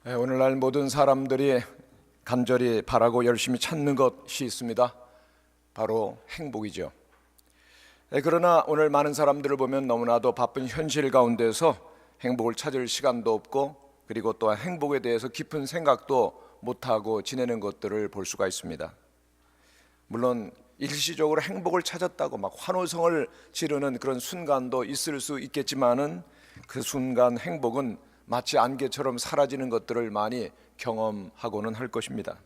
오늘날 모든 사람들이 간절히 바라고 열심히 찾는 것이 있습니다. 바로 행복이죠. 그러나 오늘 많은 사람들을 보면 너무나도 바쁜 현실 가운데서 행복을 찾을 시간도 없고, 그리고 또한 행복에 대해서 깊은 생각도 못하고 지내는 것들을 볼 수가 있습니다. 물론 일시적으로 행복을 찾았다고 막 환호성을 지르는 그런 순간도 있을 수 있겠지만은 그 순간 행복은 마치 안개처럼 사라지는 것들을 많이 경험하고는 할 것입니다.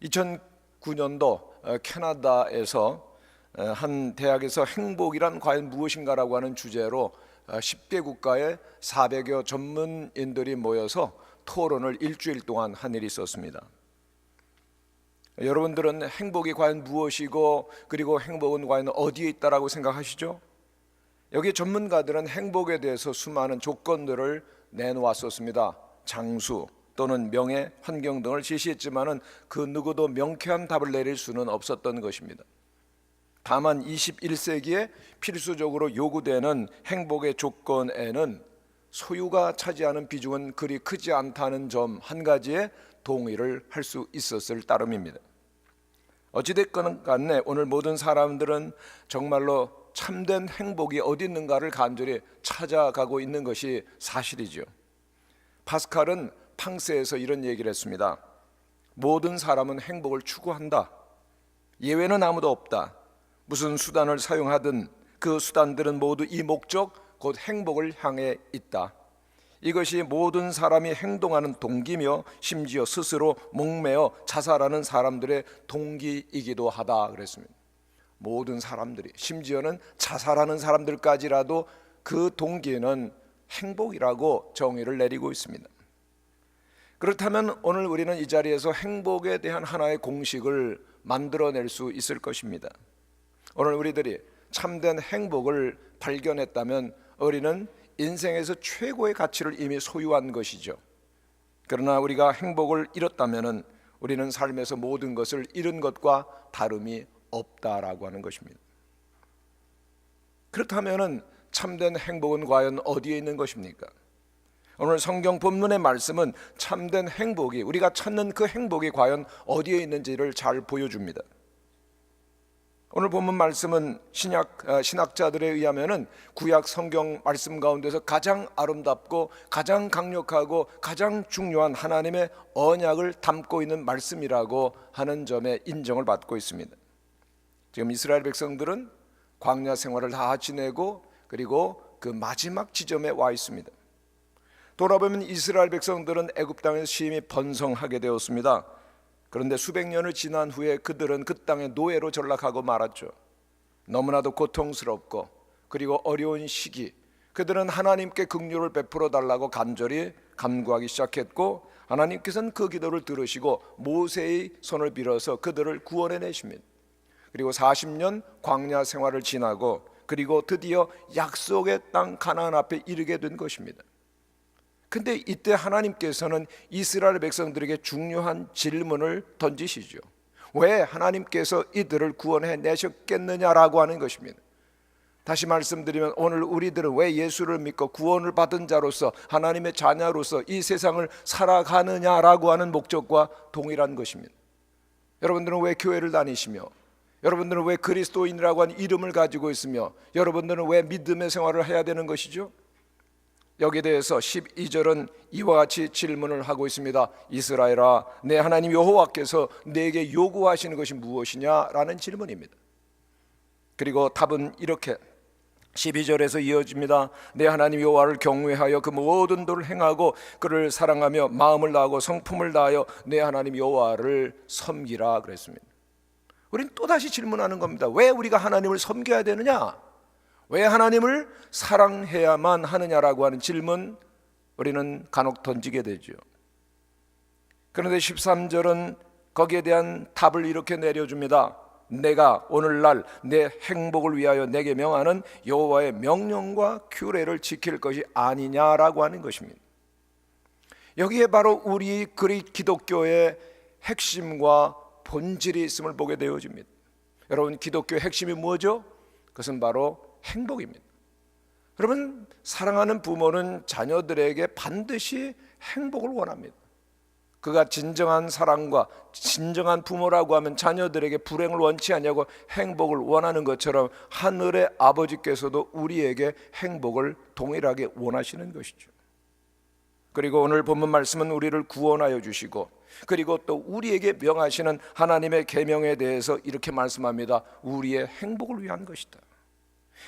2009년도 캐나다에서 한 대학에서 행복이란 과연 무엇인가라고 하는 주제로 10개 국가의 400여 전문인들이 모여서 토론을 일주일 동안 한 일이 있었습니다. 여러분들은 행복이 과연 무엇이고, 그리고 행복은 과연 어디에 있다라고 생각하시죠? 여기 전문가들은 행복에 대해서 수많은 조건들을 내놓았었습니다. 장수 또는 명예, 환경 등을 제시했지만은 그 누구도 명쾌한 답을 내릴 수는 없었던 것입니다. 다만 21세기에 필수적으로 요구되는 행복의 조건에는 소유가 차지하는 비중은 그리 크지 않다는 점 한 가지에 동의를 할 수 있었을 따름입니다. 어찌됐건 간에 오늘 모든 사람들은 정말로 참된 행복이 어디 있는가를 간절히 찾아가고 있는 것이 사실이죠. 파스칼은 팡세에서 이런 얘기를 했습니다. 모든 사람은 행복을 추구한다. 예외는 아무도 없다. 무슨 수단을 사용하든 그 수단들은 모두 이 목적, 곧 행복을 향해 있다. 이것이 모든 사람이 행동하는 동기며 심지어 스스로 목매어 자살하는 사람들의 동기이기도 하다 그랬습니다. 모든 사람들이, 심지어는 자살하는 사람들까지라도 그 동기는 행복이라고 정의를 내리고 있습니다. 그렇다면 오늘 우리는 이 자리에서 행복에 대한 하나의 공식을 만들어낼 수 있을 것입니다. 오늘 우리들이 참된 행복을 발견했다면 우리는 인생에서 최고의 가치를 이미 소유한 것이죠. 그러나 우리가 행복을 잃었다면 우리는 삶에서 모든 것을 잃은 것과 다름이 없다라고 하는 것입니다. 그렇다면 참된 행복은 과연 어디에 있는 것입니까? 오늘 성경 본문의 말씀은 참된 행복이, 우리가 찾는 그 행복이 과연 어디에 있는지를 잘 보여줍니다. 오늘 본문 말씀은 신학자들에 의하면은 구약 성경 말씀 가운데서 가장 아름답고 가장 강력하고 가장 중요한 하나님의 언약을 담고 있는 말씀이라고 하는 점에 인정을 받고 있습니다. 지금 이스라엘 백성들은 광야 생활을 다 지내고 그리고 그 마지막 지점에 와 있습니다. 돌아보면 이스라엘 백성들은 애굽 땅에서 심히 번성하게 되었습니다. 그런데 수백 년을 지난 후에 그들은 그 땅의 노예로 전락하고 말았죠. 너무나도 고통스럽고 그리고 어려운 시기, 그들은 하나님께 긍휼을 베풀어 달라고 간절히 간구하기 시작했고, 하나님께서는 그 기도를 들으시고 모세의 손을 빌어서 그들을 구원해 내십니다. 그리고 40년 광야 생활을 지나고 그리고 드디어 약속의 땅 가나안 앞에 이르게 된 것입니다. 근데 이때 하나님께서는 이스라엘 백성들에게 중요한 질문을 던지시죠. 왜 하나님께서 이들을 구원해 내셨겠느냐라고 하는 것입니다. 다시 말씀드리면 오늘 우리들은 왜 예수를 믿고 구원을 받은 자로서 하나님의 자녀로서 이 세상을 살아가느냐라고 하는 목적과 동일한 것입니다. 여러분들은 왜 교회를 다니시며, 여러분들은 왜 그리스도인이라고 하는 이름을 가지고 있으며, 여러분들은 왜 믿음의 생활을 해야 되는 것이죠? 여기에 대해서 12절은 이와 같이 질문을 하고 있습니다. 이스라엘아, 내 하나님 여호와께서 내게 요구하시는 것이 무엇이냐라는 질문입니다. 그리고 답은 이렇게 12절에서 이어집니다. 내 하나님 여호와를 경외하여 그 모든 도를 행하고 그를 사랑하며 마음을 다하고 성품을 다하여 내 하나님 여호와를 섬기라 그랬습니다. 우리는 또다시 질문하는 겁니다. 왜 우리가 하나님을 섬겨야 되느냐? 왜 하나님을 사랑해야만 하느냐라고 하는 질문, 우리는 간혹 던지게 되죠. 그런데 13절은 거기에 대한 답을 이렇게 내려줍니다. 내가 오늘날 내 행복을 위하여 내게 명하는 여호와의 명령과 규례를 지킬 것이 아니냐라고 하는 것입니다. 여기에 바로 우리 기독교의 핵심과 본질이 있음을 보게 되어집니다. 여러분, 기독교의 핵심이 뭐죠? 그것은 바로 행복입니다. 여러분, 사랑하는 부모는 자녀들에게 반드시 행복을 원합니다. 그가 진정한 사랑과 진정한 부모라고 하면 자녀들에게 불행을 원치 않냐고 행복을 원하는 것처럼 하늘의 아버지께서도 우리에게 행복을 동일하게 원하시는 것이죠. 그리고 오늘 본문 말씀은 우리를 구원하여 주시고, 그리고 또 우리에게 명하시는 하나님의 계명에 대해서 이렇게 말씀합니다. 우리의 행복을 위한 것이다.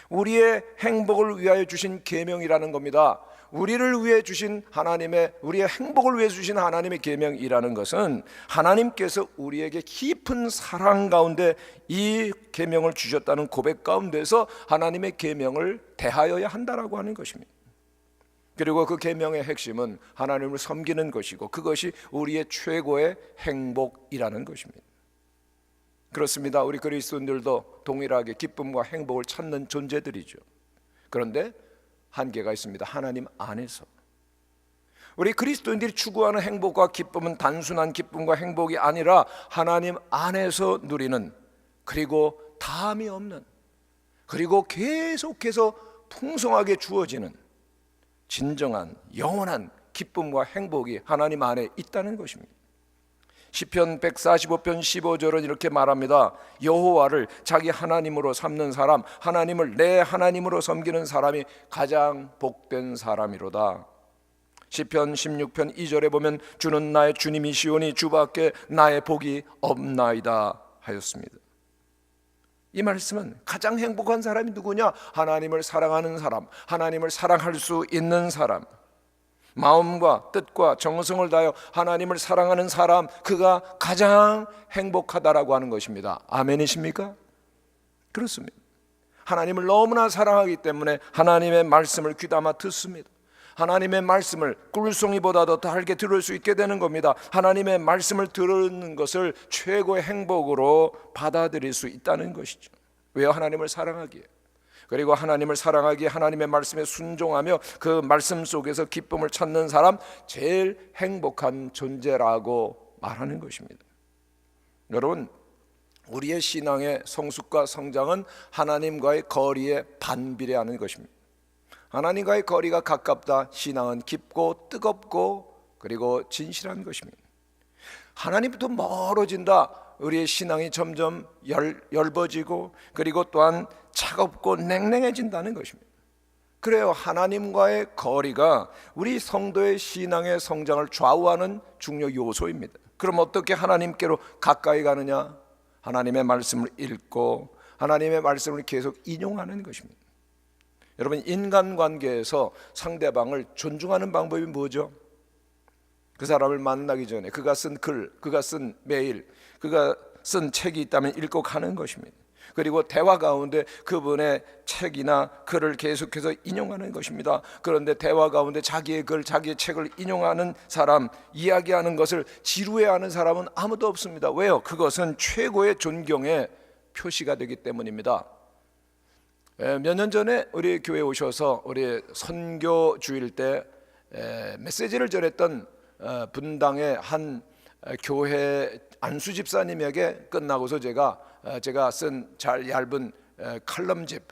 우리의 행복을 위하여 주신 계명이라는 겁니다. 우리를 위해 주신 하나님의, 우리의 행복을 위해 주신 하나님의 계명이라는 것은 하나님께서 우리에게 깊은 사랑 가운데 이 계명을 주셨다는 고백 가운데서 하나님의 계명을 대하여야 한다라고 하는 것입니다. 그리고 그 계명의 핵심은 하나님을 섬기는 것이고, 그것이 우리의 최고의 행복이라는 것입니다. 그렇습니다. 우리 그리스도인들도 동일하게 기쁨과 행복을 찾는 존재들이죠. 그런데 한계가 있습니다. 하나님 안에서. 우리 그리스도인들이 추구하는 행복과 기쁨은 단순한 기쁨과 행복이 아니라 하나님 안에서 누리는, 그리고 다함이 없는, 그리고 계속해서 풍성하게 주어지는 진정한 영원한 기쁨과 행복이 하나님 안에 있다는 것입니다. 시편 145편 15절은 이렇게 말합니다. 여호와를 자기 하나님으로 삼는 사람, 하나님을 내 하나님으로 섬기는 사람이 가장 복된 사람이로다. 시편 16편 2절에 보면 주는 나의 주님이시오니 주밖에 나의 복이 없나이다 하였습니다. 이 말씀은 가장 행복한 사람이 누구냐? 하나님을 사랑하는 사람, 하나님을 사랑할 수 있는 사람, 마음과 뜻과 정성을 다하여 하나님을 사랑하는 사람, 그가 가장 행복하다라고 하는 것입니다. 아멘이십니까? 그렇습니다. 하나님을 너무나 사랑하기 때문에 하나님의 말씀을 귀담아 듣습니다. 하나님의 말씀을 꿀송이보다도 달게 들을 수 있게 되는 겁니다. 하나님의 말씀을 들은 것을 최고의 행복으로 받아들일 수 있다는 것이죠. 왜요? 하나님을 사랑하기에. 그리고 하나님을 사랑하기에 하나님의 말씀에 순종하며 그 말씀 속에서 기쁨을 찾는 사람, 제일 행복한 존재라고 말하는 것입니다. 여러분, 우리의 신앙의 성숙과 성장은 하나님과의 거리에 반비례하는 것입니다. 하나님과의 거리가 가깝다, 신앙은 깊고 뜨겁고 그리고 진실한 것입니다. 하나님부터 멀어진다, 우리의 신앙이 점점 엷어지고 그리고 또한 차갑고 냉랭해진다는 것입니다. 그래요, 하나님과의 거리가 우리 성도의 신앙의 성장을 좌우하는 중요 요소입니다. 그럼 어떻게 하나님께로 가까이 가느냐? 하나님의 말씀을 읽고 하나님의 말씀을 계속 인용하는 것입니다. 여러분, 인간관계에서 상대방을 존중하는 방법이 뭐죠? 그 사람을 만나기 전에 그가 쓴 글, 그가 쓴 메일, 그가 쓴 책이 있다면 읽고 가는 것입니다. 그리고 대화 가운데 그분의 책이나 글을 계속해서 인용하는 것입니다. 그런데 대화 가운데 자기의 글, 자기의 책을 인용하는 사람, 이야기하는 것을 지루해하는 사람은 아무도 없습니다. 왜요? 그것은 최고의 존경의 표시가 되기 때문입니다. 몇 년 전에 우리 교회에 오셔서 우리 선교 주일 때 메시지를 전했던 분당의 한 교회 안수 집사님에게 끝나고서 제가 쓴 잘 얇은 칼럼집,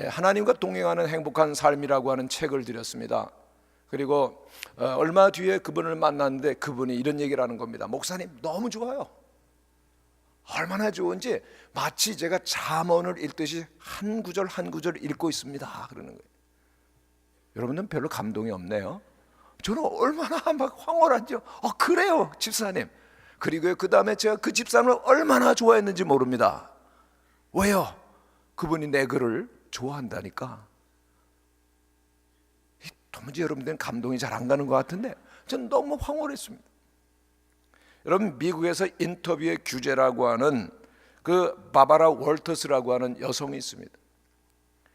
하나님과 동행하는 행복한 삶이라고 하는 책을 드렸습니다. 그리고 얼마 뒤에 그분을 만났는데 그분이 이런 얘기를 하는 겁니다. 목사님, 너무 좋아요. 얼마나 좋은지 마치 제가 잠언을 읽듯이 한 구절 한 구절 읽고 있습니다 그러는 거예요. 여러분은 별로 감동이 없네요. 저는 얼마나 막 황홀한지요. 그래요 집사님. 그리고 그 다음에 제가 그 집사님을 얼마나 좋아했는지 모릅니다. 왜요? 그분이 내 글을 좋아한다니까. 도무지 여러분들은 감동이 잘 안 가는 것 같은데 저는 너무 황홀했습니다. 여러분, 미국에서 인터뷰의 규제라고 하는 그 바바라 월터스라고 하는 여성이 있습니다.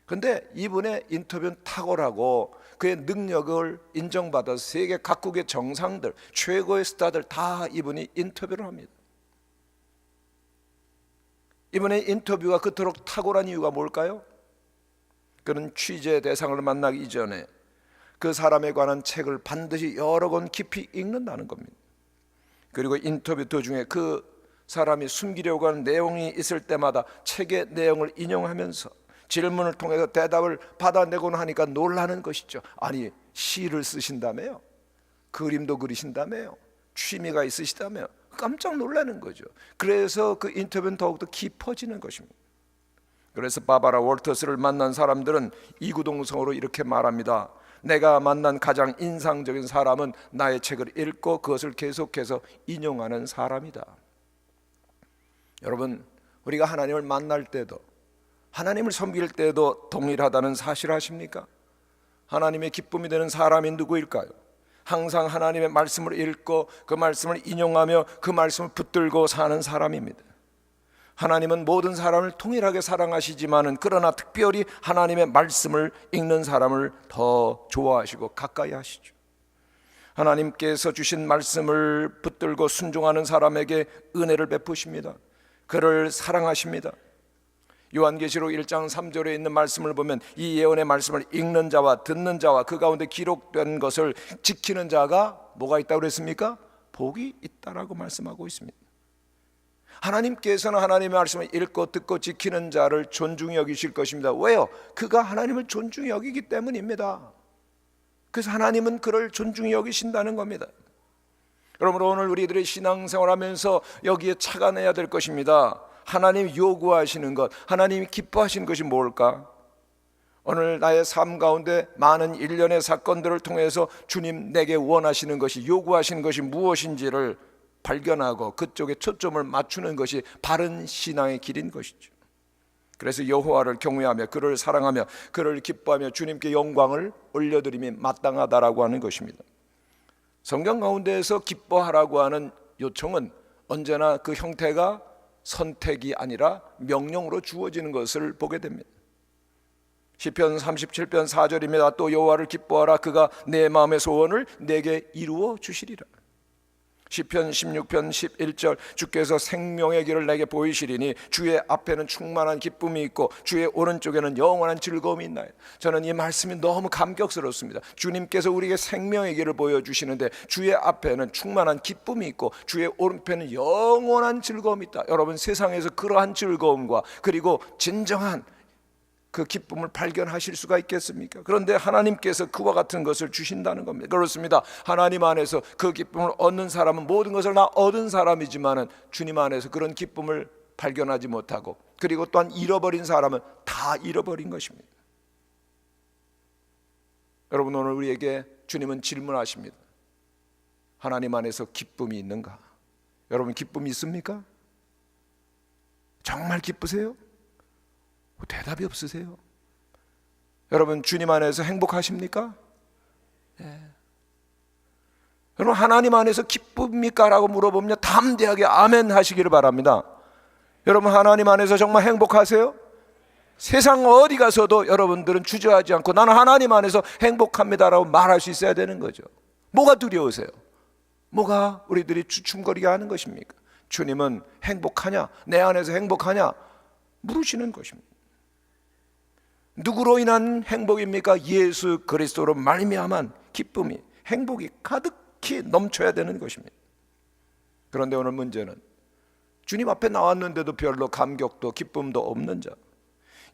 근데 이분의 인터뷰는 탁월하고 그의 능력을 인정받아서 세계 각국의 정상들, 최고의 스타들 다 이분이 인터뷰를 합니다. 이분의 인터뷰가 그토록 탁월한 이유가 뭘까요? 그는 취재 대상을 만나기 이전에 그 사람에 관한 책을 반드시 여러 권 깊이 읽는다는 겁니다. 그리고 인터뷰 도중에 그 사람이 숨기려고 하는 내용이 있을 때마다 책의 내용을 인용하면서 질문을 통해서 대답을 받아내곤 하니까 놀라는 것이죠. 아니, 시를 쓰신다며요? 그림도 그리신다며요? 취미가 있으시다며요? 깜짝 놀라는 거죠. 그래서 그 인터뷰는 더욱더 깊어지는 것입니다. 그래서 바바라 월터스를 만난 사람들은 이구동성으로 이렇게 말합니다. 내가 만난 가장 인상적인 사람은 나의 책을 읽고 그것을 계속해서 인용하는 사람이다. 여러분, 우리가 하나님을 만날 때도, 하나님을 섬길 때도 동일하다는 사실 아십니까? 하나님의 기쁨이 되는 사람이 누구일까요? 항상 하나님의 말씀을 읽고 그 말씀을 인용하며 그 말씀을 붙들고 사는 사람입니다. 하나님은 모든 사람을 동일하게 사랑하시지만은 그러나 특별히 하나님의 말씀을 읽는 사람을 더 좋아하시고 가까이 하시죠. 하나님께서 주신 말씀을 붙들고 순종하는 사람에게 은혜를 베푸십니다. 그를 사랑하십니다. 요한계시록 1장 3절에 있는 말씀을 보면 이 예언의 말씀을 읽는 자와 듣는 자와 그 가운데 기록된 것을 지키는 자가 뭐가 있다고 그랬습니까? 복이 있다라고 말씀하고 있습니다. 하나님께서는 하나님의 말씀을 읽고 듣고 지키는 자를 존중히 여기실 것입니다. 왜요? 그가 하나님을 존중히 여기기 때문입니다. 그래서 하나님은 그를 존중히 여기신다는 겁니다. 그러므로 오늘 우리들의 신앙생활하면서 여기에 착안해야 될 것입니다. 하나님이 요구하시는 것, 하나님이 기뻐하시는 것이 뭘까? 오늘 나의 삶 가운데 많은 일련의 사건들을 통해서 주님 내게 원하시는 것이, 요구하시는 것이 무엇인지를 발견하고 그쪽에 초점을 맞추는 것이 바른 신앙의 길인 것이죠. 그래서 여호와를 경외하며 그를 사랑하며 그를 기뻐하며 주님께 영광을 올려드림이 마땅하다라고 하는 것입니다. 성경 가운데에서 기뻐하라고 하는 요청은 언제나 그 형태가 선택이 아니라 명령으로 주어지는 것을 보게 됩니다. 시편 37편 4절입니다. 또 여호와를 기뻐하라. 그가 내 마음의 소원을 내게 이루어 주시리라. 시편 16편 11절 주께서 생명의 길을 내게 보이시리니 주의 앞에는 충만한 기쁨이 있고 주의 오른쪽에는 영원한 즐거움이 있나요? 저는 이 말씀이 너무 감격스럽습니다. 주님께서 우리에게 생명의 길을 보여주시는데 주의 앞에는 충만한 기쁨이 있고 주의 오른편에는 영원한 즐거움이 있다. 여러분, 세상에서 그러한 즐거움과 그리고 진정한 그 기쁨을 발견하실 수가 있겠습니까? 그런데 하나님께서 그와 같은 것을 주신다는 겁니다. 그렇습니다. 하나님 안에서 그 기쁨을 얻는 사람은 모든 것을 다 얻은 사람이지만은 주님 안에서 그런 기쁨을 발견하지 못하고 그리고 또한 잃어버린 사람은 다 잃어버린 것입니다. 여러분, 오늘 우리에게 주님은 질문하십니다. 하나님 안에서 기쁨이 있는가? 여러분, 기쁨이 있습니까? 정말 기쁘세요? 대답이 없으세요? 여러분, 주님 안에서 행복하십니까? 네. 여러분, 하나님 안에서 기쁩니까? 라고 물어보면 담대하게 아멘 하시기를 바랍니다. 여러분, 하나님 안에서 정말 행복하세요? 세상 어디 가서도 여러분들은 주저하지 않고 나는 하나님 안에서 행복합니다 라고 말할 수 있어야 되는 거죠. 뭐가 두려우세요? 뭐가 우리들이 주춤거리게 하는 것입니까? 주님은 행복하냐? 내 안에서 행복하냐? 물으시는 것입니다. 누구로 인한 행복입니까? 예수 그리스도로 말미암은 기쁨이, 행복이 가득히 넘쳐야 되는 것입니다. 그런데 오늘 문제는 주님 앞에 나왔는데도 별로 감격도 기쁨도 없는 자,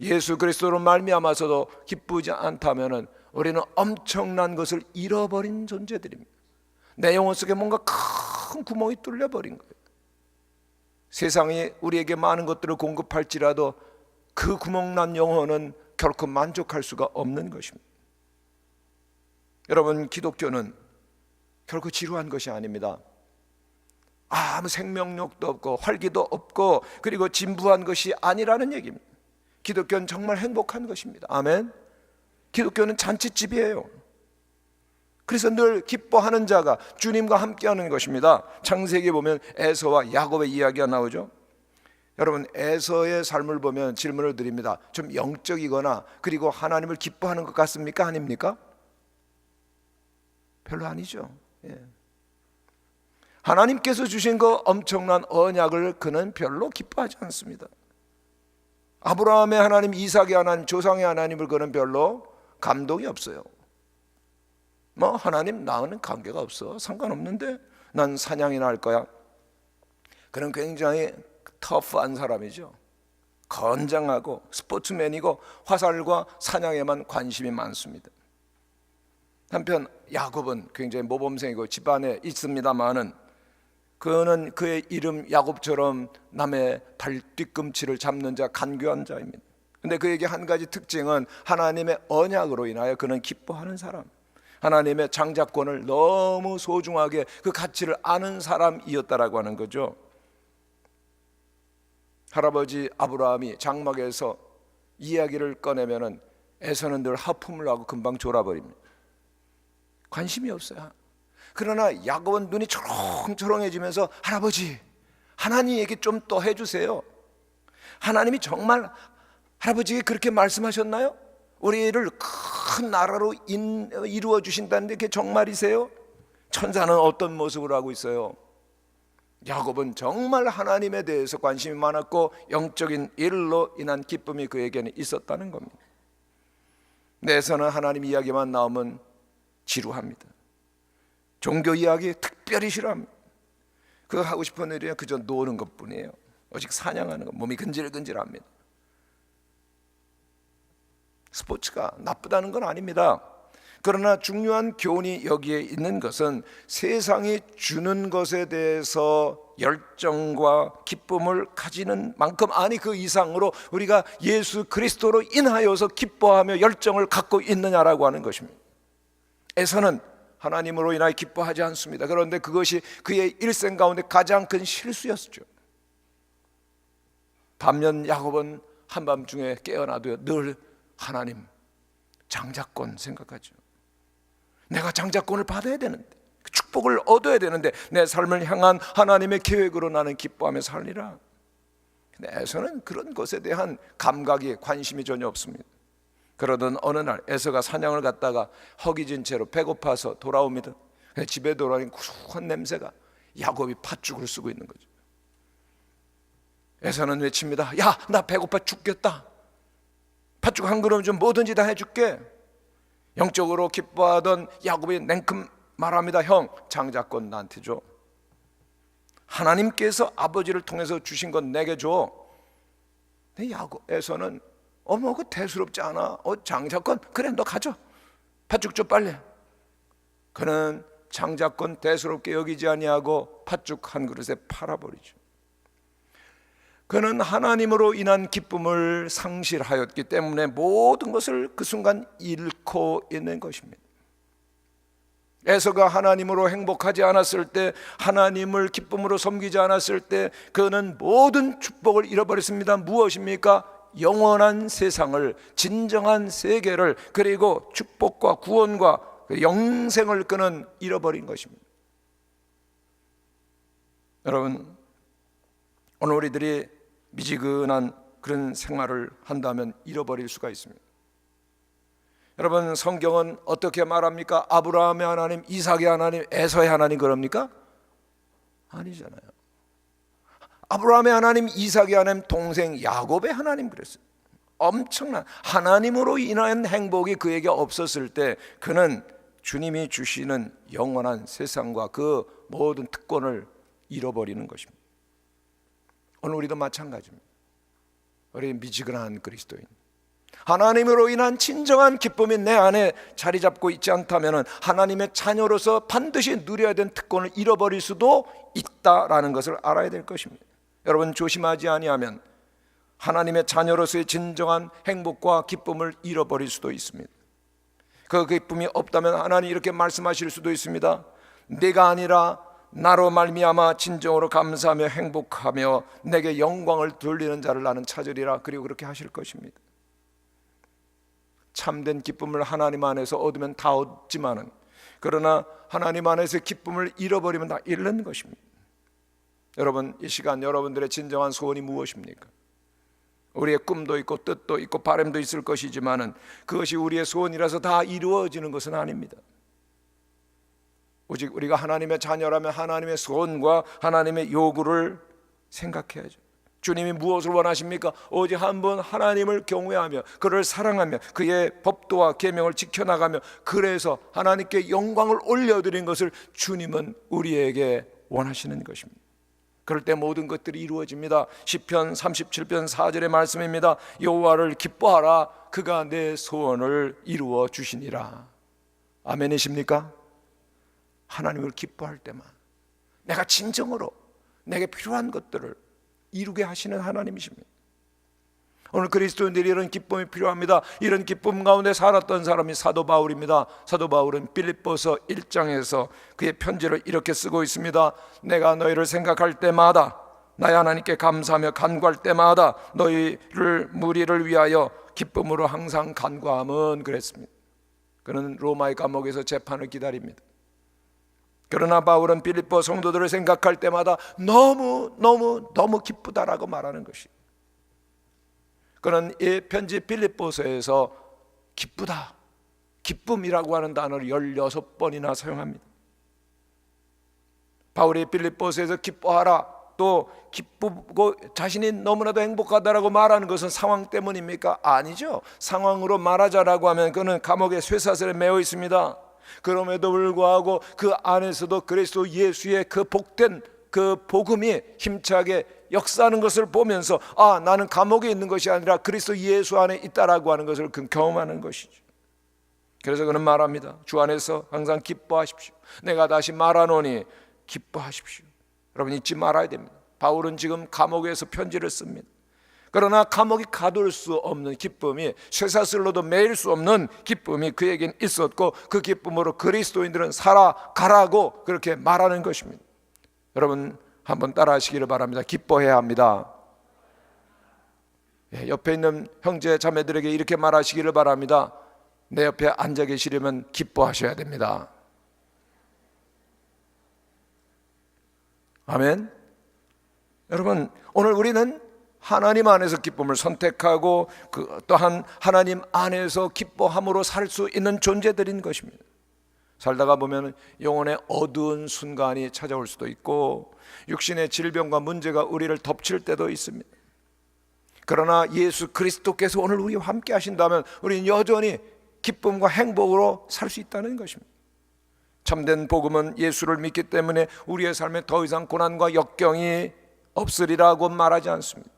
예수 그리스도로 말미암아서도 기쁘지 않다면 우리는 엄청난 것을 잃어버린 존재들입니다. 내 영혼 속에 뭔가 큰 구멍이 뚫려버린 거예요. 세상이 우리에게 많은 것들을 공급할지라도 그 구멍난 영혼은 결코 만족할 수가 없는 것입니다. 여러분, 기독교는 결코 지루한 것이 아닙니다. 아무 생명력도 없고 활기도 없고 그리고 진부한 것이 아니라는 얘기입니다. 기독교는 정말 행복한 것입니다. 아멘. 기독교는 잔치집이에요. 그래서 늘 기뻐하는 자가 주님과 함께하는 것입니다. 창세기에 보면 에서와 야곱의 이야기가 나오죠. 여러분, 에서의 삶을 보면 질문을 드립니다. 좀 영적이거나 그리고 하나님을 기뻐하는 것 같습니까? 아닙니까? 별로 아니죠. 예. 하나님께서 주신 그 엄청난 언약을 그는 별로 기뻐하지 않습니다. 아브라함의 하나님, 이삭의 하나님, 조상의 하나님을 그는 별로 감동이 없어요. 뭐 하나님 나와는 관계가 없어, 상관없는데 난 사냥이나 할 거야. 그는 굉장히 터프한 사람이죠. 건장하고 스포츠맨이고 화살과 사냥에만 관심이 많습니다. 한편 야곱은 굉장히 모범생이고 집안에 있습니다마는 그는 그의 이름 야곱처럼 남의 발 뒤꿈치를 잡는 자, 간교한 자입니다. 근데 그에게 한 가지 특징은 하나님의 언약으로 인하여 그는 기뻐하는 사람, 하나님의 장자권을 너무 소중하게 그 가치를 아는 사람이었다라고 하는 거죠. 할아버지 아브라함이 장막에서 이야기를 꺼내면은 에서는 늘 하품을 하고 금방 졸아버립니다. 관심이 없어요. 그러나 야곱은 눈이 초롱초롱해지면서 할아버지, 하나님에게 좀 더 해주세요. 하나님이 정말 할아버지에게 그렇게 말씀하셨나요? 우리를 큰 나라로 이루어 주신다는데 그게 정말이세요? 천사는 어떤 모습을 하고 있어요? 야곱은 정말 하나님에 대해서 관심이 많았고 영적인 일로 인한 기쁨이 그에게는 있었다는 겁니다. 내에서는 하나님 이야기만 나오면 지루합니다. 종교 이야기 특별히 싫어합니다. 그거 하고 싶은 일이 그저 노는 것뿐이에요. 오직 사냥하는 것, 몸이 근질근질합니다. 스포츠가 나쁘다는 건 아닙니다. 그러나 중요한 교훈이 여기에 있는 것은 세상이 주는 것에 대해서 열정과 기쁨을 가지는 만큼, 아니 그 이상으로 우리가 예수 그리스도로 인하여서 기뻐하며 열정을 갖고 있느냐라고 하는 것입니다. 에서는 하나님으로 인하여 기뻐하지 않습니다. 그런데 그것이 그의 일생 가운데 가장 큰 실수였죠. 반면 야곱은 한밤중에 깨어나도 늘 하나님 장자권 생각하죠. 내가 장자권을 받아야 되는데, 축복을 얻어야 되는데, 내 삶을 향한 하나님의 계획으로 나는 기뻐하며 살리라. 근데 에서는 그런 것에 대한 감각이, 관심이 전혀 없습니다. 그러던 어느 날 에서가 사냥을 갔다가 허기진 채로 배고파서 돌아옵니다. 집에 돌아오니 구수한 냄새가, 야곱이 팥죽을 쓰고 있는 거죠. 에서는 외칩니다. 야, 나 배고파 죽겠다. 팥죽 한 그릇 좀 뭐든지 다 해줄게. 영적으로 기뻐하던 야곱이 냉큼 말합니다. 형, 장자권 나한테 줘. 하나님께서 아버지를 통해서 주신 건 내게 줘. 근데 야곱에서는 그거 대수롭지 않아. 장자권? 그래, 너 가져. 팥죽 줘 빨리. 그는 장자권 대수롭게 여기지 아니하고 팥죽 한 그릇에 팔아버리죠. 그는 하나님으로 인한 기쁨을 상실하였기 때문에 모든 것을 그 순간 잃고 있는 것입니다. 에서가 하나님으로 행복하지 않았을 때, 하나님을 기쁨으로 섬기지 않았을 때 그는 모든 축복을 잃어버렸습니다. 무엇입니까? 영원한 세상을, 진정한 세계를, 그리고 축복과 구원과 영생을 그는 잃어버린 것입니다. 여러분, 오늘 우리들이 미지근한 그런 생활을 한다면 잃어버릴 수가 있습니다. 여러분, 성경은 어떻게 말합니까? 아브라함의 하나님, 이삭의 하나님, 에서의 하나님 그럽니까? 아니잖아요. 아브라함의 하나님, 이삭의 하나님, 동생 야곱의 하나님 그랬어요. 엄청난 하나님으로 인한 행복이 그에게 없었을 때 그는 주님이 주시는 영원한 세상과 그 모든 특권을 잃어버리는 것입니다. 오늘 우리도 마찬가지입니다. 우리 미지근한 그리스도인, 하나님으로 인한 진정한 기쁨이 내 안에 자리 잡고 있지 않다면 하나님의 자녀로서 반드시 누려야 되는 특권을 잃어버릴 수도 있다라는 것을 알아야 될 것입니다. 여러분, 조심하지 아니하면 하나님의 자녀로서의 진정한 행복과 기쁨을 잃어버릴 수도 있습니다. 그 기쁨이 없다면 하나님 이렇게 말씀하실 수도 있습니다. 내가 아니라 나로 말미암아 진정으로 감사하며 행복하며 내게 영광을 돌리는 자를 나는 찾으리라. 그리고 그렇게 하실 것입니다. 참된 기쁨을 하나님 안에서 얻으면 다 얻지만은, 그러나 하나님 안에서 기쁨을 잃어버리면 다 잃는 것입니다. 여러분, 이 시간 여러분들의 진정한 소원이 무엇입니까? 우리의 꿈도 있고 뜻도 있고 바람도 있을 것이지만은 그것이 우리의 소원이라서 다 이루어지는 것은 아닙니다. 오직 우리가 하나님의 자녀라면 하나님의 소원과 하나님의 요구를 생각해야죠. 주님이 무엇을 원하십니까? 오직 한 번 하나님을 경외하며 그를 사랑하며 그의 법도와 계명을 지켜나가며 그래서 하나님께 영광을 올려드린 것을 주님은 우리에게 원하시는 것입니다. 그럴 때 모든 것들이 이루어집니다. 시편 37편 4절의 말씀입니다. 여호와를 기뻐하라, 그가 내 소원을 이루어 주시니라. 아멘이십니까? 하나님을 기뻐할 때만 내가 진정으로 내게 필요한 것들을 이루게 하시는 하나님이십니다. 오늘 그리스도인들이 이런 기쁨이 필요합니다. 이런 기쁨 가운데 살았던 사람이 사도 바울입니다. 사도 바울은 빌립보서 1장에서 그의 편지를 이렇게 쓰고 있습니다. 내가 너희를 생각할 때마다, 나의 하나님께 감사하며 간구할 때마다 너희를 무리를 위하여 기쁨으로 항상 간구함은, 그랬습니다. 그는 로마의 감옥에서 재판을 기다립니다. 그러나 바울은 빌립보 성도들을 생각할 때마다 너무 기쁘다라고 말하는 것입니다. 그는 이 편지 빌립보서에서 기쁘다, 기쁨이라고 하는 단어를 16번이나 사용합니다. 바울이 빌립보서에서 기뻐하라, 또 기쁘고 자신이 너무나도 행복하다라고 말하는 것은 상황 때문입니까? 아니죠. 상황으로 말하자라고 하면 그는 감옥의 쇠사슬에 매어 있습니다. 그럼에도 불구하고 그 안에서도 그리스도 예수의 그 복된 그 복음이 힘차게 역사하는 것을 보면서, 아, 나는 감옥에 있는 것이 아니라 그리스도 예수 안에 있다라고 하는 것을 경험하는 것이죠. 그래서 그는 말합니다. 주 안에서 항상 기뻐하십시오. 내가 다시 말하노니 기뻐하십시오. 여러분, 잊지 말아야 됩니다. 바울은 지금 감옥에서 편지를 씁니다. 그러나 감옥이 가둘 수 없는 기쁨이, 쇠사슬로도 매일 수 없는 기쁨이 그에겐 있었고, 그 기쁨으로 그리스도인들은 살아가라고 그렇게 말하는 것입니다. 여러분, 한번 따라 하시기를 바랍니다. 기뻐해야 합니다. 옆에 있는 형제 자매들에게 이렇게 말하시기를 바랍니다. 내 옆에 앉아 계시려면 기뻐하셔야 됩니다. 아멘. 여러분, 오늘 우리는 하나님 안에서 기쁨을 선택하고 또한 하나님 안에서 기뻐함으로 살 수 있는 존재들인 것입니다. 살다가 보면 영혼의 어두운 순간이 찾아올 수도 있고, 육신의 질병과 문제가 우리를 덮칠 때도 있습니다. 그러나 예수 그리스도께서 오늘 우리와 함께 하신다면 우리는 여전히 기쁨과 행복으로 살 수 있다는 것입니다. 참된 복음은 예수를 믿기 때문에 우리의 삶에 더 이상 고난과 역경이 없으리라고 말하지 않습니다.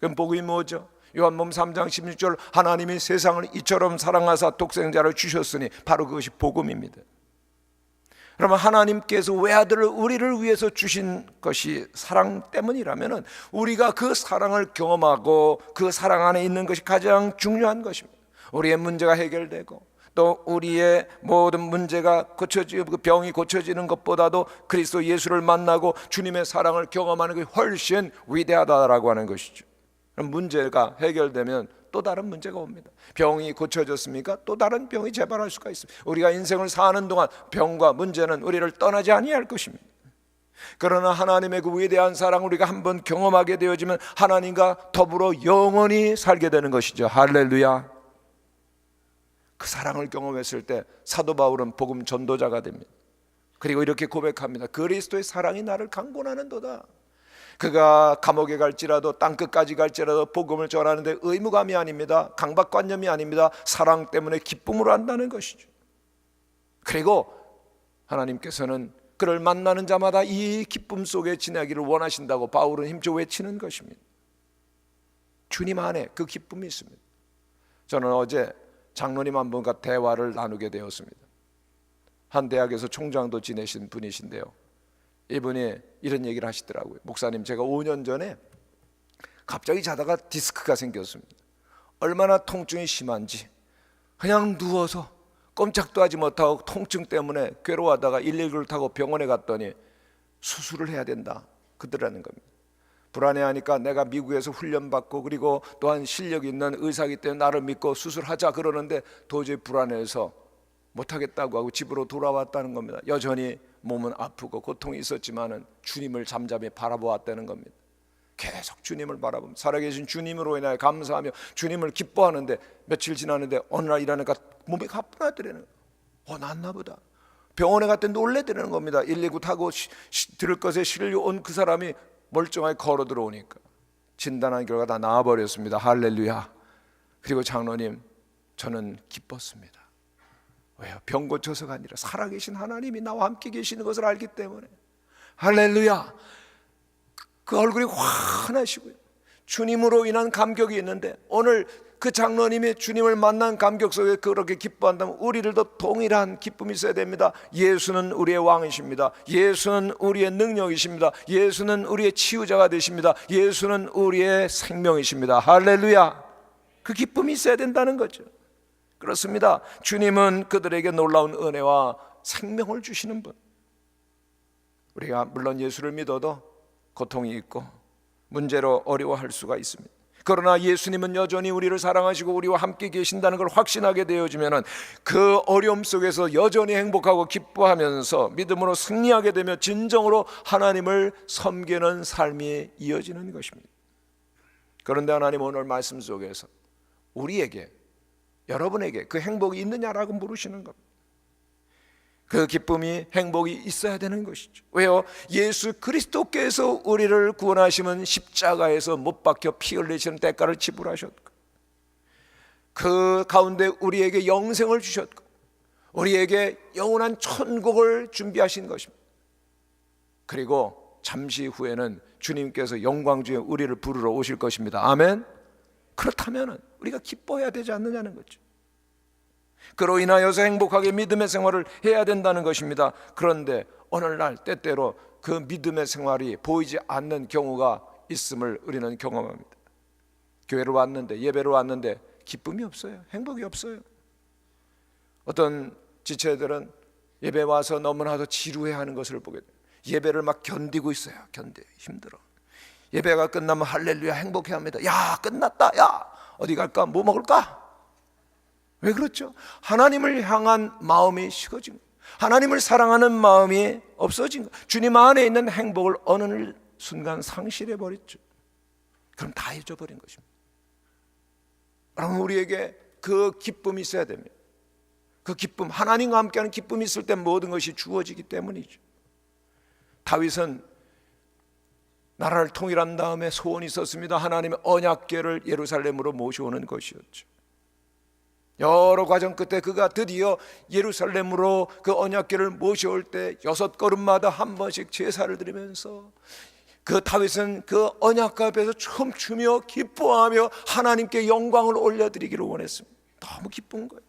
그럼 복음이 뭐죠? 요한복음 3장 16절, 하나님이 세상을 이처럼 사랑하사 독생자를 주셨으니, 바로 그것이 복음입니다. 그러면 하나님께서 외아들을 우리를 위해서 주신 것이 사랑 때문이라면 우리가 그 사랑을 경험하고 그 사랑 안에 있는 것이 가장 중요한 것입니다. 우리의 문제가 해결되고 또 우리의 모든 문제가 고쳐지고 병이 고쳐지는 것보다도 그리스도 예수를 만나고 주님의 사랑을 경험하는 것이 훨씬 위대하다라고 하는 것이죠. 그럼 문제가 해결되면 또 다른 문제가 옵니다. 병이 고쳐졌습니까? 또 다른 병이 재발할 수가 있습니다. 우리가 인생을 사는 동안 병과 문제는 우리를 떠나지 아니할 것입니다. 그러나 하나님의 그 위대한 사랑을 우리가 한번 경험하게 되어지면 하나님과 더불어 영원히 살게 되는 것이죠. 할렐루야. 그 사랑을 경험했을 때 사도 바울은 복음 전도자가 됩니다. 그리고 이렇게 고백합니다. 그리스도의 사랑이 나를 강권하는도다. 그가 감옥에 갈지라도 땅끝까지 갈지라도 복음을 전하는데 의무감이 아닙니다. 강박관념이 아닙니다. 사랑 때문에 기쁨으로 한다는 것이죠. 그리고 하나님께서는 그를 만나는 자마다 이 기쁨 속에 지나기를 원하신다고 바울은 힘줘 외치는 것입니다. 주님 안에 그 기쁨이 있습니다. 저는 어제 장로님 한 분과 대화를 나누게 되었습니다. 한 대학에서 총장도 지내신 분이신데요, 이분이 이런 얘기를 하시더라고요. 목사님, 제가 5년 전에 갑자기 자다가 디스크가 생겼습니다. 얼마나 통증이 심한지 그냥 누워서 꼼짝도 하지 못하고 통증 때문에 괴로워하다가 119를 타고 병원에 갔더니 수술을 해야 된다 그러라는 겁니다. 불안해하니까 내가 미국에서 훈련받고 그리고 또한 실력 있는 의사이기 때문에 나를 믿고 수술하자 그러는데 도저히 불안해서 못하겠다고 하고 집으로 돌아왔다는 겁니다. 여전히 몸은 아프고 고통이 있었지만은 주님을 잠잠히 바라보았다는 겁니다. 계속 주님을 바라보며 살아계신 주님으로 인하여 감사하며 주님을 기뻐하는데, 며칠 지났는데 어느 날 일하니까 몸이 가뿐하더라는 거예요. 낫나 보다. 병원에 갔더니 놀래더라는 겁니다. 119 타고 들을 것에 실려온 그 사람이 멀쩡하게 걸어 들어오니까 진단한 결과 다 나아버렸습니다. 할렐루야. 그리고 장로님, 저는 기뻤습니다. 왜요? 병 고쳐서가 아니라 살아계신 하나님이 나와 함께 계시는 것을 알기 때문에. 할렐루야. 그 얼굴이 환하시고요. 주님으로 인한 감격이 있는데 오늘 그 장로님이 주님을 만난 감격 속에 그렇게 기뻐한다면 우리들도 동일한 기쁨이 있어야 됩니다. 예수는 우리의 왕이십니다. 예수는 우리의 능력이십니다. 예수는 우리의 치유자가 되십니다. 예수는 우리의 생명이십니다. 할렐루야. 그 기쁨이 있어야 된다는 거죠. 그렇습니다. 주님은 그들에게 놀라운 은혜와 생명을 주시는 분. 우리가 물론 예수를 믿어도 고통이 있고 문제로 어려워할 수가 있습니다. 그러나 예수님은 여전히 우리를 사랑하시고 우리와 함께 계신다는 걸 확신하게 되어지면 그 어려움 속에서 여전히 행복하고 기뻐하면서 믿음으로 승리하게 되며 진정으로 하나님을 섬기는 삶이 이어지는 것입니다. 그런데 하나님 오늘 말씀 속에서 우리에게, 여러분에게 그 행복이 있느냐라고 물으시는 겁니다. 그 기쁨이, 행복이 있어야 되는 것이죠. 왜요? 예수 그리스도께서 우리를 구원하시면 십자가에서 못 박혀 피 흘리시는 대가를 지불하셨고, 그 가운데 우리에게 영생을 주셨고, 우리에게 영원한 천국을 준비하신 것입니다. 그리고 잠시 후에는 주님께서 영광 중에 우리를 부르러 오실 것입니다. 아멘. 그렇다면 우리가 기뻐해야 되지 않느냐는 거죠. 그로 인하여서 행복하게 믿음의 생활을 해야 된다는 것입니다. 그런데 오늘날 때때로 그 믿음의 생활이 보이지 않는 경우가 있음을 우리는 경험합니다. 교회로 왔는데, 예배로 왔는데 기쁨이 없어요. 행복이 없어요. 어떤 지체들은 예배 와서 너무나도 지루해하는 것을 보게 돼요. 예배를 막 견디고 있어요. 힘들어. 예배가 끝나면 할렐루야 행복해합니다. 야, 끝났다. 야, 어디 갈까? 뭐 먹을까? 왜 그렇죠? 하나님을 향한 마음이 식어진 거예요. 하나님을 사랑하는 마음이 없어진 거예요. 주님 안에 있는 행복을 어느 순간 상실해 버렸죠. 그럼 다 잊어버린 것입니다. 그럼 우리에게 그 기쁨이 있어야 됩니다. 그 기쁨, 하나님과 함께하는 기쁨이 있을 때 모든 것이 주어지기 때문이죠. 다윗은 나라를 통일한 다음에 소원이 있었습니다. 하나님의 언약궤를 예루살렘으로 모셔오는 것이었죠. 여러 과정 끝에 그가 드디어 예루살렘으로 그 언약궤를 모셔올 때 6걸음마다 한 번씩 제사를 드리면서 그 다윗은 그 언약궤 앞에서 춤추며 기뻐하며 하나님께 영광을 올려드리기를 원했습니다. 너무 기쁜 거예요.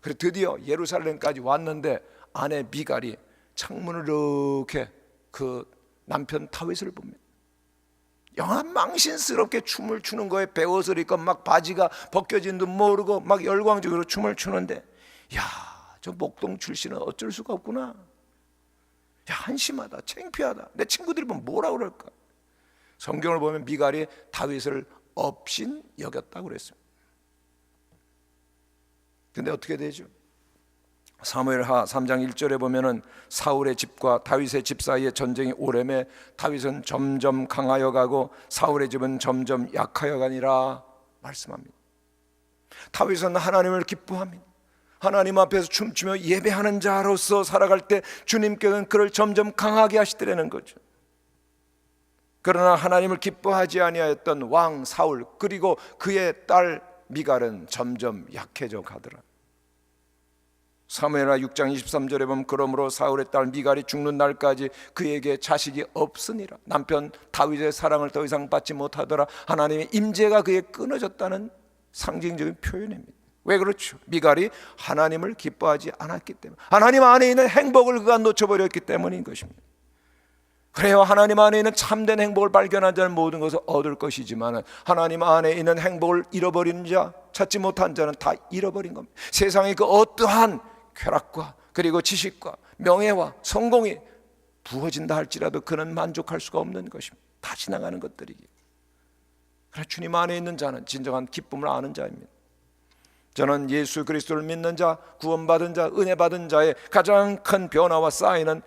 그래서 드디어 예루살렘까지 왔는데 아내 미갈이 창문을 이렇게 그 남편 다윗을 봅니다. 영한 망신스럽게 춤을 추는 거에 배옷을 입고 막 바지가 벗겨진 듯 모르고 막 열광적으로 춤을 추는데, 야, 저 목동 출신은 어쩔 수가 없구나. 야, 한심하다, 창피하다. 내 친구들이 보면 뭐라 그럴까? 성경을 보면 미갈이 다윗을 업신 여겼다고 그랬습니다. 근데 어떻게 되죠? 사무엘하 3장 1절에 보면은 사울의 집과 다윗의 집 사이에 전쟁이 오래매 다윗은 점점 강하여 가고 사울의 집은 점점 약하여 가니라 말씀합니다. 다윗은 하나님을 기뻐합니다. 하나님 앞에서 춤추며 예배하는 자로서 살아갈 때 주님께서는 그를 점점 강하게 하시더라는 거죠. 그러나 하나님을 기뻐하지 아니하였던 왕 사울 그리고 그의 딸 미갈은 점점 약해져 가더라. 사무엘하 6장 23절에 보면 그러므로 사울의 딸 미갈이 죽는 날까지 그에게 자식이 없으니라. 남편 다윗의 사랑을 더 이상 받지 못하더라. 하나님의 임재가 그에 끊어졌다는 상징적인 표현입니다. 왜 그렇죠? 미갈이 하나님을 기뻐하지 않았기 때문에, 하나님 안에 있는 행복을 그가 놓쳐버렸기 때문인 것입니다. 그래요, 하나님 안에 있는 참된 행복을 발견한 자는 모든 것을 얻을 것이지만 하나님 안에 있는 행복을 잃어버린 자, 찾지 못한 자는 다 잃어버린 겁니다. 세상의 그 어떠한 쾌락과 그리고 지식과 명예와 성공이 부어진다 할지라도 그는 만족할 수가 없는 것입니다. 다 지나가는 것들이기. 그러나 주님 안에 있는 자는 진정한 기쁨을 아는 자입니다. 저는 예수 그리스도를 믿는 자, 구원받은 자, 은혜 받은 자의 가장 큰 변화와 쌓이는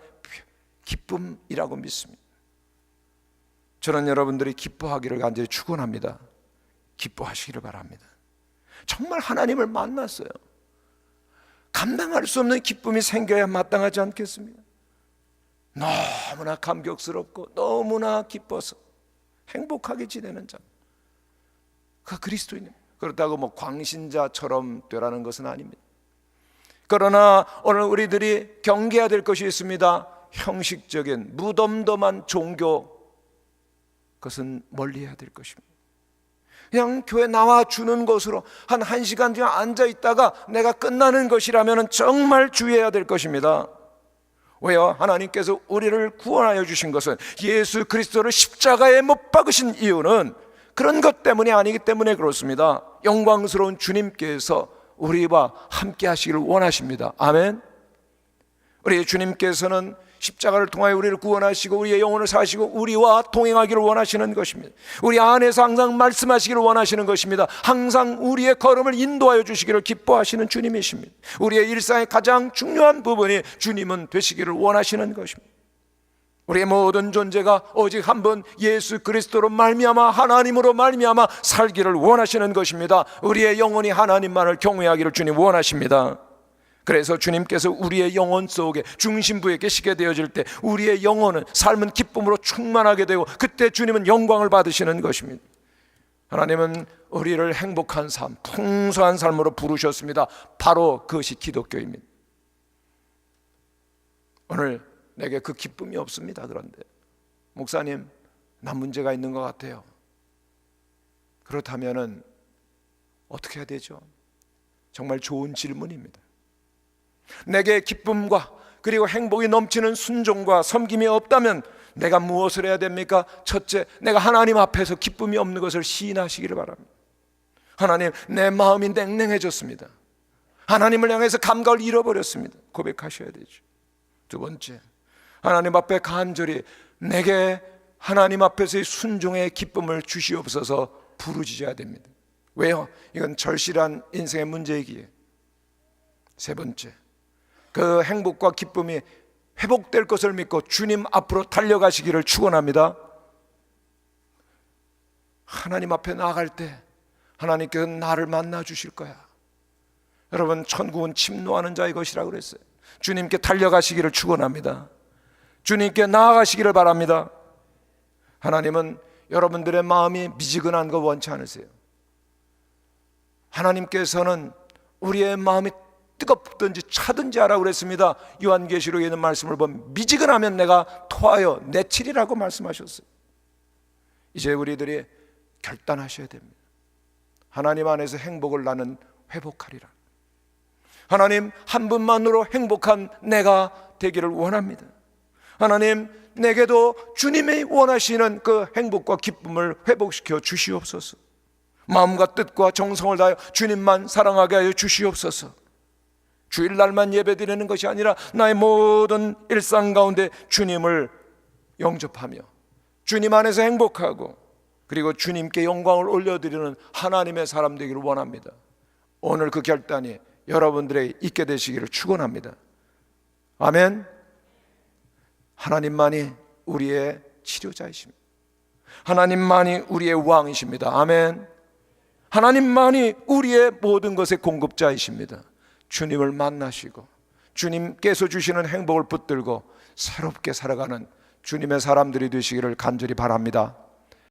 기쁨이라고 믿습니다. 저는 여러분들이 기뻐하기를 간절히 축원합니다. 기뻐하시기를 바랍니다. 정말 하나님을 만났어요. 감당할 수 없는 기쁨이 생겨야 마땅하지 않겠습니까? 너무나 감격스럽고 너무나 기뻐서 행복하게 지내는 자, 그 그리스도인입니다. 그렇다고 뭐 광신자처럼 되라는 것은 아닙니다. 그러나 오늘 우리들이 경계해야 될 것이 있습니다. 형식적인 무덤덤한 종교, 그것은 멀리해야 될 것입니다. 그냥 교회 나와 주는 것으로 한 1시간 뒤에 앉아 있다가 내가 끝나는 것이라면 정말 주의해야 될 것입니다. 왜요? 하나님께서 우리를 구원하여 주신 것은, 예수 그리스도를 십자가에 못 박으신 이유는 그런 것 때문이 아니기 때문에 그렇습니다. 영광스러운 주님께서 우리와 함께 하시기를 원하십니다. 아멘. 우리 주님께서는 십자가를 통하여 우리를 구원하시고 우리의 영혼을 사시고 우리와 동행하기를 원하시는 것입니다. 우리 안에서 항상 말씀하시기를 원하시는 것입니다. 항상 우리의 걸음을 인도하여 주시기를 기뻐하시는 주님이십니다. 우리의 일상의 가장 중요한 부분이 주님은 되시기를 원하시는 것입니다. 우리의 모든 존재가 오직 한 번 예수 그리스도로 말미암아, 하나님으로 말미암아 살기를 원하시는 것입니다. 우리의 영혼이 하나님만을 경외하기를 주님 원하십니다. 그래서 주님께서 우리의 영혼 속에 중심부에 계시게 되어질 때 우리의 영혼은 삶은 기쁨으로 충만하게 되고, 그때 주님은 영광을 받으시는 것입니다. 하나님은 우리를 행복한 삶, 풍성한 삶으로 부르셨습니다. 바로 그것이 기독교입니다. 오늘 내게 그 기쁨이 없습니다. 그런데 목사님, 나 문제가 있는 것 같아요. 그렇다면 어떻게 해야 되죠? 정말 좋은 질문입니다. 내게 기쁨과 그리고 행복이 넘치는 순종과 섬김이 없다면 내가 무엇을 해야 됩니까? 첫째, 내가 하나님 앞에서 기쁨이 없는 것을 시인하시기를 바랍니다. 하나님, 내 마음이 냉랭해졌습니다. 하나님을 향해서 감각을 잃어버렸습니다. 고백하셔야 되죠. 두 번째, 하나님 앞에 간절히 내게 하나님 앞에서의 순종의 기쁨을 주시옵소서 부르짖어야 됩니다. 왜요? 이건 절실한 인생의 문제이기에. 세 번째, 그 행복과 기쁨이 회복될 것을 믿고 주님 앞으로 달려가시기를 축원합니다. 하나님 앞에 나아갈 때 하나님께서 나를 만나 주실 거야. 여러분, 천국은 침노하는 자의 것이라고 그랬어요. 주님께 달려가시기를 축원합니다. 주님께 나아가시기를 바랍니다. 하나님은 여러분들의 마음이 미지근한 거 원치 않으세요. 하나님께서는 우리의 마음이 뜨겁든지 차든지 하라고 그랬습니다. 요한계시록에 있는 말씀을 보면 미지근하면 내가 토하여 내치리라고 말씀하셨어요. 이제 우리들이 결단하셔야 됩니다. 하나님 안에서 행복을 나는 회복하리라. 하나님 한 분만으로 행복한 내가 되기를 원합니다. 하나님, 내게도 주님이 원하시는 그 행복과 기쁨을 회복시켜 주시옵소서. 마음과 뜻과 정성을 다하여 주님만 사랑하게 하여 주시옵소서. 주일날만 예배드리는 것이 아니라 나의 모든 일상 가운데 주님을 영접하며 주님 안에서 행복하고 그리고 주님께 영광을 올려드리는 하나님의 사람 되기를 원합니다. 오늘 그 결단이 여러분들에게 있게 되시기를 축원합니다. 아멘. 하나님만이 우리의 치료자이십니다. 하나님만이 우리의 왕이십니다. 아멘. 하나님만이 우리의 모든 것의 공급자이십니다. 주님을 만나시고 주님께서 주시는 행복을 붙들고 새롭게 살아가는 주님의 사람들이 되시기를 간절히 바랍니다.